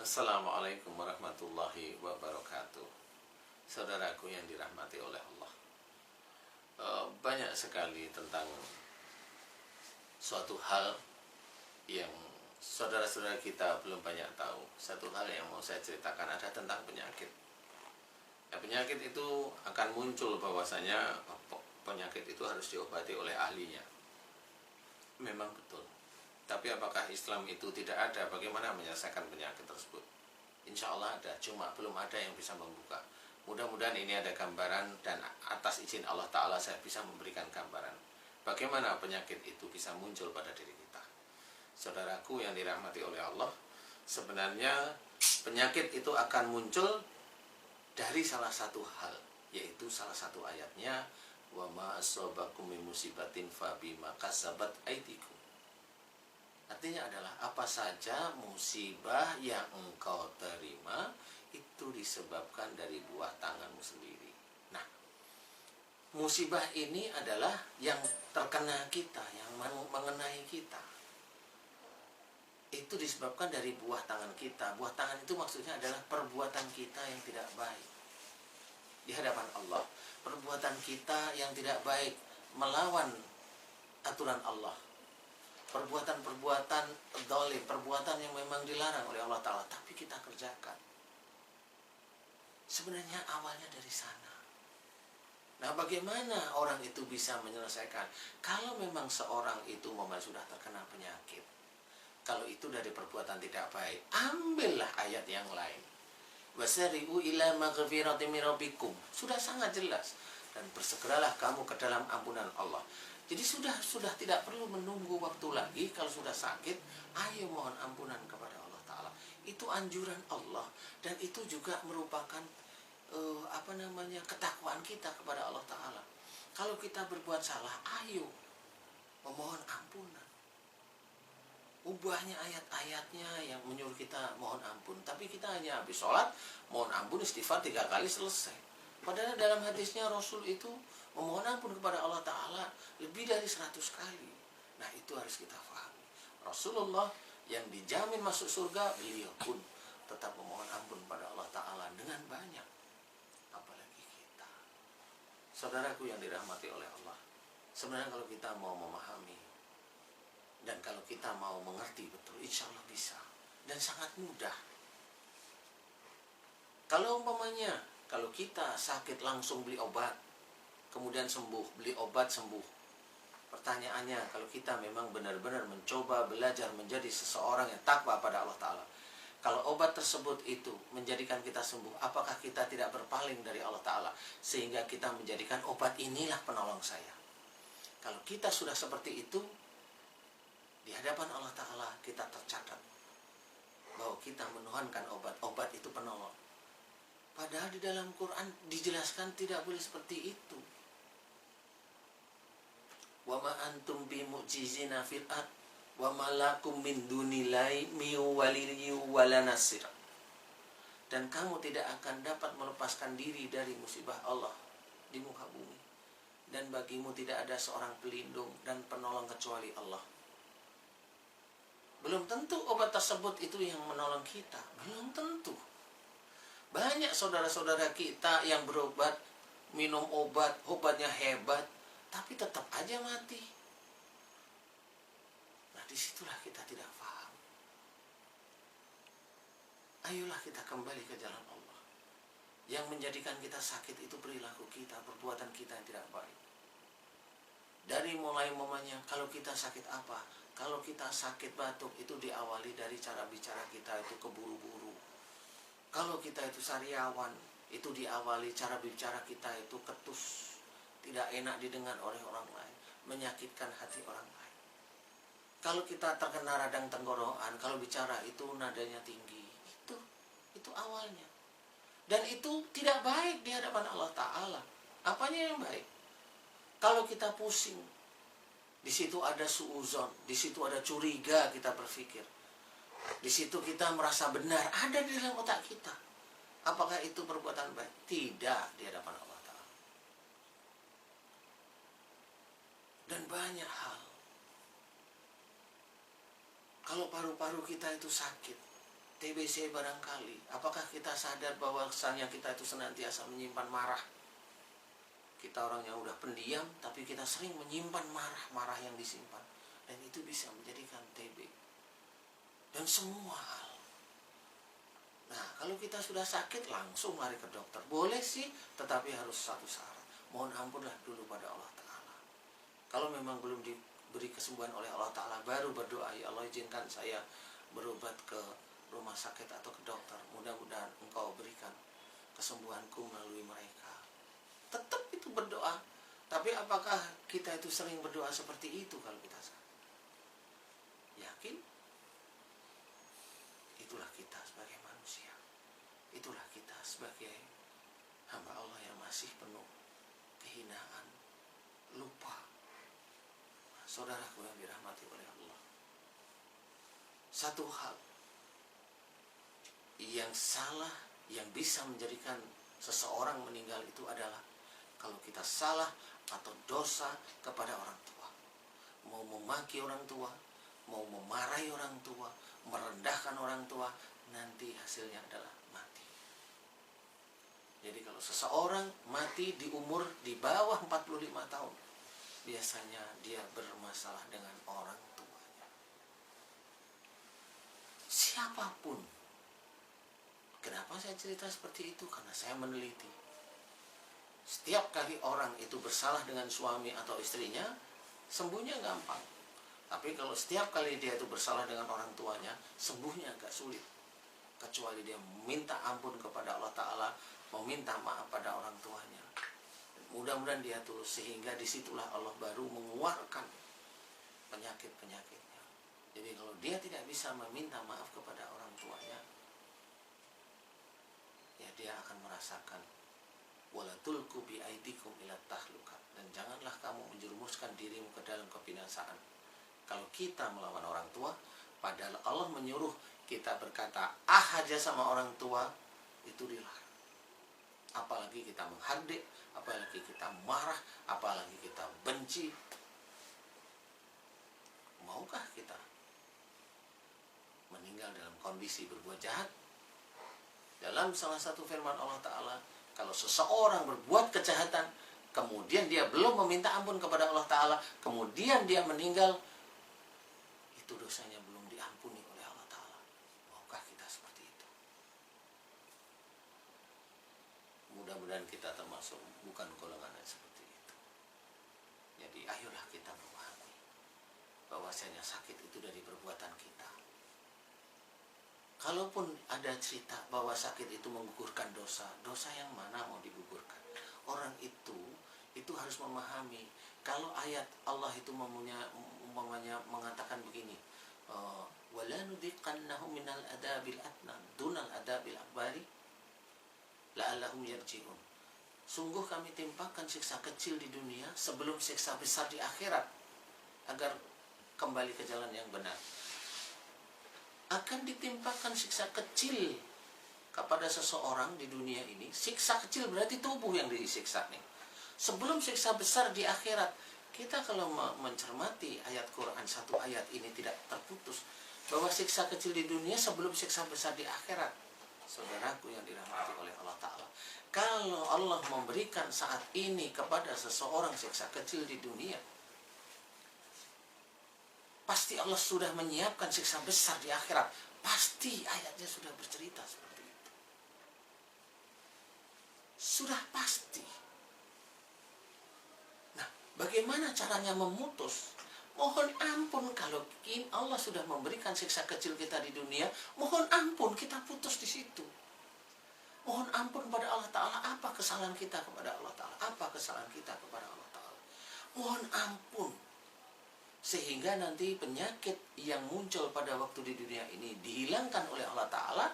Assalamualaikum warahmatullahi wabarakatuh. Saudaraku yang dirahmati oleh Allah, banyak sekali tentang suatu hal yang saudara-saudara kita belum banyak tahu. Satu hal yang mau saya ceritakan ada tentang penyakit. Penyakit itu akan muncul bahwasanya penyakit itu harus diobati oleh ahlinya. Memang betul. Tapi apakah Islam itu tidak ada bagaimana menyelesaikan penyakit tersebut? Insya Allah ada, cuma belum ada yang bisa membuka. Mudah-mudahan ini ada gambaran, dan atas izin Allah Ta'ala saya bisa memberikan gambaran bagaimana penyakit itu bisa muncul pada diri kita. Saudaraku yang dirahmati oleh Allah, sebenarnya penyakit itu akan muncul dari salah satu hal, yaitu salah satu ayatnya, wa ma asobakum min musibatin fabima kasabat aydikum. Artinya adalah apa saja musibah yang engkau terima itu disebabkan dari buah tanganmu sendiri. Nah, musibah ini adalah yang terkena kita, yang mengenai kita. Itu disebabkan dari buah tangan kita. Buah tangan itu maksudnya adalah perbuatan kita yang tidak baik di hadapan Allah. Perbuatan kita yang tidak baik melawan aturan Allah. Perbuatan-perbuatan zalim, perbuatan yang memang dilarang oleh Allah Ta'ala, tapi kita kerjakan. Sebenarnya awalnya dari sana. Nah, bagaimana orang itu bisa menyelesaikan? Kalau memang seorang itu memang sudah terkena penyakit, kalau itu dari perbuatan tidak baik, ambillah ayat yang lain. Wasari'u ila maghfirati min rabbikum. Sudah sangat jelas. Dan bersegeralah kamu ke dalam ampunan Allah. Jadi sudah tidak perlu menunggu waktu lagi. Kalau sudah sakit, ayo mohon ampunan kepada Allah Ta'ala. Itu anjuran Allah. Dan itu juga merupakan ketakwaan kita kepada Allah Ta'ala. Kalau kita berbuat salah, ayo memohon ampunan. Ubahnya ayat-ayatnya yang menyuruh kita mohon ampun. Tapi kita hanya habis sholat, mohon ampun, istighfar 3 kali, selesai. Padahal dalam hadisnya Rasul itu memohon ampun kepada Allah Ta'ala lebih dari 100 kali. Nah, itu harus kita pahami. Rasulullah yang dijamin masuk surga, beliau pun tetap memohon ampun kepada Allah Ta'ala dengan banyak. Apalagi kita. Saudaraku yang dirahmati oleh Allah, sebenarnya kalau kita mau memahami dan kalau kita mau mengerti betul, insya Allah bisa. Dan sangat mudah. Kalau umpamanya, kalau kita sakit langsung beli obat, kemudian sembuh, beli obat sembuh. Pertanyaannya, kalau kita memang benar-benar mencoba belajar menjadi seseorang yang takwa pada Allah Ta'ala, kalau obat tersebut itu menjadikan kita sembuh, apakah kita tidak berpaling dari Allah Ta'ala sehingga kita menjadikan obat inilah penolong saya? Kalau kita sudah seperti itu, di hadapan Allah Ta'ala kita tercatat bahwa kita menuhankan obat itu penolong. Padahal di dalam Quran dijelaskan tidak boleh seperti itu. Wa ma antum bi mu'jizina fil ard wa ma lakum min dunillahi min waliyyin wala nasir. Dan kamu tidak akan dapat melepaskan diri dari musibah Allah di muka bumi. Dan bagimu tidak ada seorang pelindung dan penolong kecuali Allah. Belum tentu obat tersebut itu yang menolong kita. Belum tentu. Banyak saudara-saudara kita yang berobat, minum obatnya hebat, tapi tetap aja mati. Nah, disitulah kita tidak paham. Ayolah kita kembali ke jalan Allah. Yang menjadikan kita sakit itu perilaku kita, perbuatan kita yang tidak baik. Dari mulai momennya, kalau kita sakit apa? Kalau kita sakit batuk, itu diawali dari cara bicara kita itu keburu-buru. Kalau kita itu sariawan, itu diawali cara bicara kita itu ketus, tidak enak didengar oleh orang lain, menyakitkan hati orang lain. Kalau kita terkena radang tenggorokan, kalau bicara itu nadanya tinggi, itu awalnya. Dan itu tidak baik di hadapan Allah Ta'ala. Apanya yang baik? Kalau kita pusing, di situ ada suuzon, di situ ada curiga, kita berpikir. Di situ kita merasa benar, ada di dalam otak kita. Apakah itu perbuatan baik? Tidak di hadapan Allah Ta'ala. Dan banyak hal. Kalau paru-paru kita itu sakit, TBC barangkali. Apakah kita sadar bahwa kesannya kita itu senantiasa menyimpan marah? Kita orang yang udah pendiam, tapi kita sering menyimpan marah-marah yang disimpan. Dan itu bisa menjadikan TB. Dan semua hal. Nah, kalau kita sudah sakit, langsung lari ke dokter. Boleh sih, tetapi harus satu syarat. Mohon ampunlah dulu pada Allah Ta'ala. Kalau memang belum diberi kesembuhan oleh Allah Ta'ala, baru berdoa, ya Allah izinkan saya berobat ke rumah sakit atau ke dokter. Mudah-mudahan Engkau berikan kesembuhanku melalui mereka. Tetap itu berdoa. Tapi apakah kita itu sering berdoa seperti itu kalau kita sakit? Yakin? Itulah kita sebagai manusia. Itulah kita sebagai hamba Allah yang masih penuh kehinaan, lupa. Saudaraku yang dirahmati oleh Allah, satu hal yang salah yang bisa menjadikan seseorang meninggal itu adalah kalau kita salah atau dosa kepada orang tua. Mau memaki orang tua, mau memarahi orang tua, merendahkan orang tua, nanti hasilnya adalah mati. Jadi kalau seseorang mati di umur di bawah 45 tahun, biasanya dia bermasalah dengan orang tuanya. Siapapun. Kenapa saya cerita seperti itu? Karena saya meneliti. Setiap kali orang itu bersalah dengan suami atau istrinya, sembuhnya gampang. Tapi kalau setiap kali dia itu bersalah dengan orang tuanya, sembuhnya agak sulit. Kecuali dia minta ampun kepada Allah Ta'ala, meminta maaf pada orang tuanya. Mudah-mudahan dia tulus, sehingga disitulah Allah baru mengeluarkan penyakit-penyakitnya. Jadi kalau dia tidak bisa meminta maaf kepada orang tuanya, ya dia akan merasakan wala tulqu bi aidikum ila tahluka, dan janganlah kamu menjerumuskan dirimu ke dalam kebinasaan. Kalau kita melawan orang tua, padahal Allah menyuruh kita berkata aja sama orang tua, itu dilarang. Apalagi kita menghardik, apalagi kita marah, apalagi kita benci. Maukah kita meninggal dalam kondisi berbuat jahat? Dalam salah satu firman Allah Ta'ala, kalau seseorang berbuat kejahatan, kemudian dia belum meminta ampun kepada Allah Ta'ala, kemudian dia meninggal, itu dosanya belum diampuni oleh Allah Ta'ala. Maukah kita seperti itu? Mudah-mudahan kita termasuk bukan golongan yang seperti itu. Jadi ayolah kita memahami bahwasanya sakit itu dari perbuatan kita. Kalaupun ada cerita bahwa sakit itu menggugurkan dosa, dosa yang mana mau digugurkan? Orang itu harus memahami. Kalau ayat Allah itu umpamanya mengatakan begini, wala nudziqannahum minal adabil adna dunal adabil akbari la'allahum yarji'un. Sungguh kami timpakan siksa kecil di dunia sebelum siksa besar di akhirat, agar kembali ke jalan yang benar. Akan ditimpakan siksa kecil kepada seseorang di dunia ini. Siksa kecil berarti tubuh yang disiksa nih. Sebelum siksa besar di akhirat. Kita kalau mencermati ayat Quran, satu ayat ini tidak terputus, bahwa siksa kecil di dunia sebelum siksa besar di akhirat. Saudaraku yang dirahmati oleh Allah Ta'ala, kalau Allah memberikan saat ini kepada seseorang siksa kecil di dunia, pasti Allah sudah menyiapkan siksa besar di akhirat. Pasti ayatnya sudah bercerita seperti itu. Sudah pasti. Nah, bagaimana caranya memutus? Mohon ampun kalau Allah sudah memberikan siksa kecil kita di dunia. Mohon ampun, kita putus di situ. Mohon ampun kepada Allah Ta'ala. Apa kesalahan kita kepada Allah Ta'ala? Apa kesalahan kita kepada Allah Ta'ala? Mohon ampun. Sehingga nanti penyakit yang muncul pada waktu di dunia ini dihilangkan oleh Allah Ta'ala.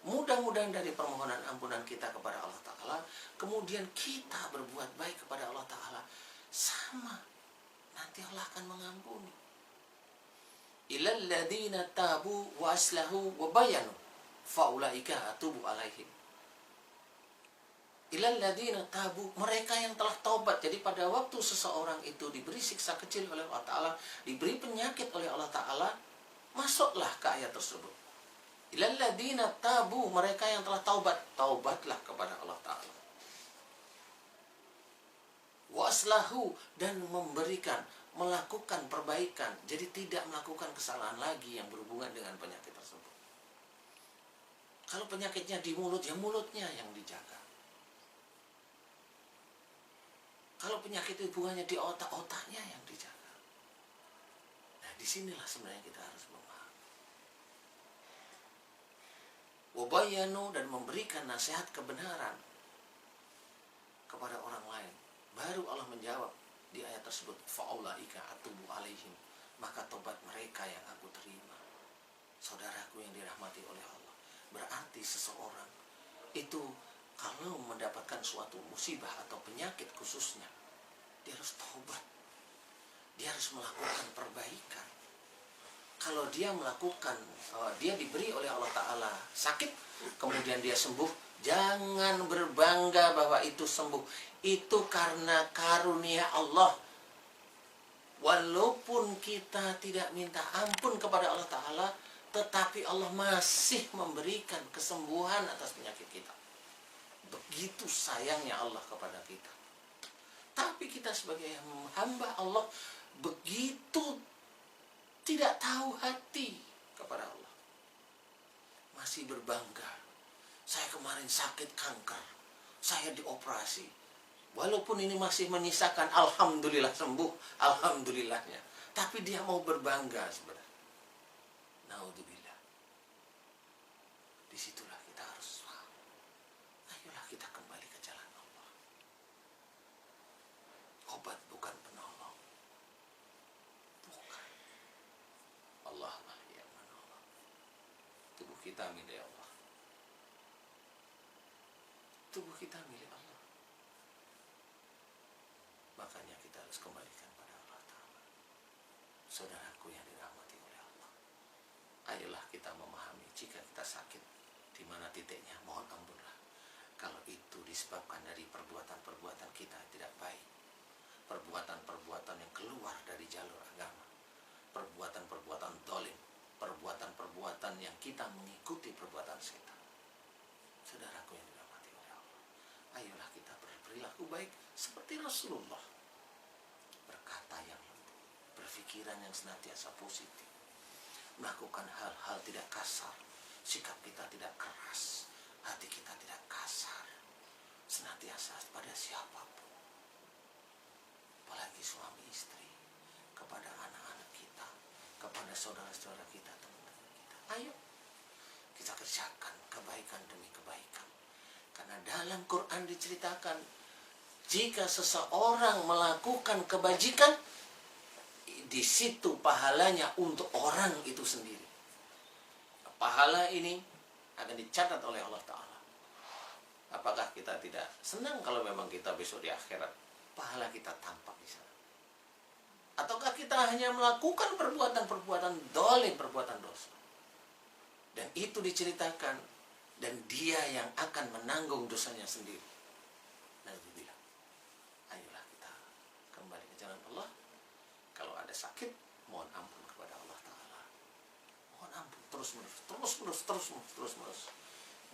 Mudah-mudahan dari permohonan ampunan kita kepada Allah Ta'ala, kemudian kita berbuat baik kepada Allah Ta'ala, sama, nanti Allah akan mengampuni. Ilal ladzina tabu wa aslahu wa bayanu faulaika atubu alaihim. Ilal ladzina tabu, mereka yang telah taubat. Jadi pada waktu seseorang itu diberi siksa kecil oleh Allah Ta'ala, diberi penyakit oleh Allah Ta'ala, masuklah ke ayat tersebut. Ilal ladzina tabu, mereka yang telah taubat, taubatlah kepada Allah Ta'ala. Wa aslahu, dan memberikan, melakukan perbaikan, jadi tidak melakukan kesalahan lagi yang berhubungan dengan penyakit tersebut. Kalau penyakitnya di mulut, ya mulutnya yang dijaga. Kalau penyakit hubungannya di otak-otaknya yang dijaga. Nah, disinilah sebenarnya kita harus memahami. Wabayanu, dan memberikan nasihat kebenaran kepada orang lain. Baru Allah menjawab di ayat tersebut, fa'ulaika atubu alaihim, maka tobat mereka yang aku terima. Saudaraku yang dirahmati oleh Allah, berarti seseorang itu kalau mendapatkan suatu musibah atau penyakit khususnya, dia harus taubat, dia harus melakukan perbaikan. Kalau dia melakukan, dia diberi oleh Allah Ta'ala sakit, kemudian dia sembuh, jangan berbangga bahwa itu sembuh. Itu karena karunia Allah. Walaupun kita tidak minta ampun kepada Allah Ta'ala, tetapi Allah masih memberikan kesembuhan atas penyakit kita. Begitu sayangnya Allah kepada kita. Tapi kita sebagai hamba Allah begitu tidak tahu hati kepada Allah. Masih berbangga. Saya kemarin sakit kanker, saya dioperasi. Walaupun ini masih menyisakan alhamdulillah sembuh, alhamdulillahnya. Tapi dia mau berbangga sebenarnya. Naudzubillah. Disitulah kita harus paham. Ayolah kita kembali ke jalan Allah. Obat bukan penolong. Bukan. Allah lah yang menolong. Tubuh kita milik Allah. Tubuh kita milik Allah. Makanya kita harus kembalikan pada Allah Ta'ala. Saudaraku yang dirahmati oleh Allah, ayolah kita memahami jika kita sakit, di mana titiknya, mohon ampunlah. Kalau itu disebabkan dari perbuatan-perbuatan kita tidak baik, perbuatan-perbuatan yang keluar dari jalur agama, perbuatan-perbuatan dolim, perbuatan-perbuatan yang kita mengikuti perbuatan setan. Saudaraku yang dirahmati oleh Allah, ayolah kita berperilaku baik seperti Rasulullah, berkata yang lembut, berpikiran yang senantiasa positif, melakukan hal-hal tidak kasar, sikap kita tidak keras, hati kita tidak kasar, senantiasa pada siapapun, apalagi suami istri, kepada anak-anak kita, kepada saudara-saudara kita, teman-teman kita. Ayo kita kerjakan kebaikan demi kebaikan. Karena dalam Quran diceritakan, jika seseorang melakukan kebajikan, di situ pahalanya untuk orang itu sendiri. Pahala ini akan dicatat oleh Allah Ta'ala. Apakah kita tidak senang kalau memang kita besok di akhirat pahala kita tampak di sana? Ataukah kita hanya melakukan perbuatan-perbuatan dolim, perbuatan dosa? Dan itu diceritakan, dan dia yang akan menanggung dosanya sendiri. Naudzubillah. Ayolah kita kembali ke jalan Allah. Kalau ada sakit, mohon ampun kepada Allah Ta'ala. Mohon ampun terus menerus.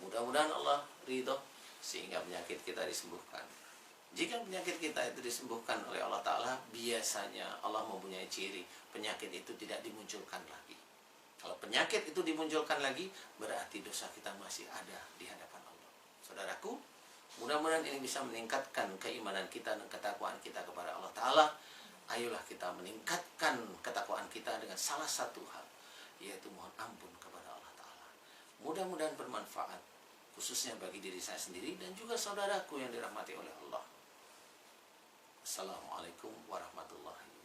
Mudah-mudahan Allah ridho sehingga penyakit kita disembuhkan. Jika penyakit kita itu disembuhkan oleh Allah Ta'ala, biasanya Allah mempunyai ciri penyakit itu tidak dimunculkan lagi. Kalau penyakit itu dimunculkan lagi, berarti dosa kita masih ada di hadapan Allah. Saudaraku, mudah-mudahan ini bisa meningkatkan keimanan kita dan ketakwaan kita kepada Allah Ta'ala. Ayolah kita meningkatkan ketakwaan kita dengan salah satu hal, yaitu mohon ampun kepada Allah Ta'ala. Mudah-mudahan bermanfaat, khususnya bagi diri saya sendiri dan juga saudaraku yang dirahmati oleh Allah. Assalamualaikum warahmatullahi wabarakatuh.